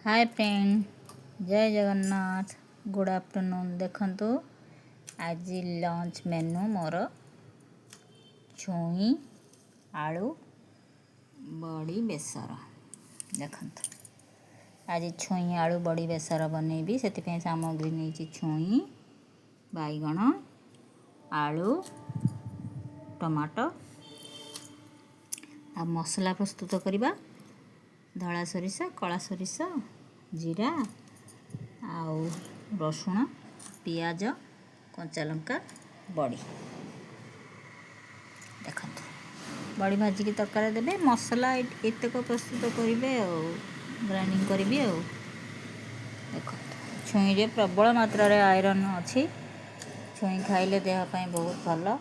Hi friend, जय Jagannath, good afternoon. देखंतु आज लंच मेनू मोर छुई आलू बड़ी बेसर। देखंतु आज छुई आलू बड़ी बेसर बनैबी। से सामग्री नहीं छुई बैगण आलू टमाटो आ मसला प्रस्तुत करवा। धला सोरिष कला सोरिष जीरा आउ रसुण पियाज कंचा लंका बड़ी। देखो बड़ी भाजिकी तरकारी देवे मसला एतक प्रस्तुत करेंगे ग्राइंडिंग करी। देख छुईरे प्रबल मात्रा रे आयरन अच्छी। छुई खाइले देहपाई बहुत भल।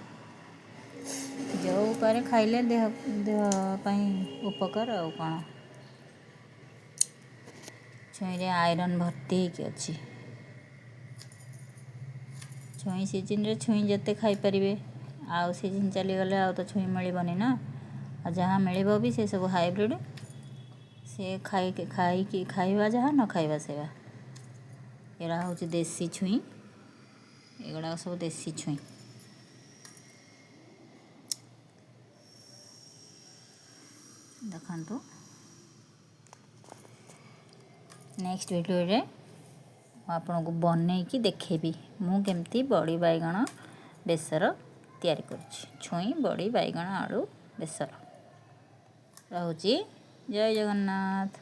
जो उपाय खाइले देहपाई उपकार आउ कौन। छुईरे आयरन भर्ती अच्छी। छुई सीजन रे छुई जिते खाईपर आउ सीजन चलीगले आउ तो छुई मिलबनी ना। और जहाँ मिल भी से सब हाइब्रिड से खाइबा जहाँ न खाइबा सेवा। एरा हूँ देसी छुई, एगुड़ा सब देसी छुई। देखो नेक्स्ट वीडियो रे आपन को बनैकी देखेबी मु केमती बड़ी बैगण बेसर तैयारी करछि। छुई बड़ी बैगण आलू बेसर। रहुछि। जय जगन्नाथ।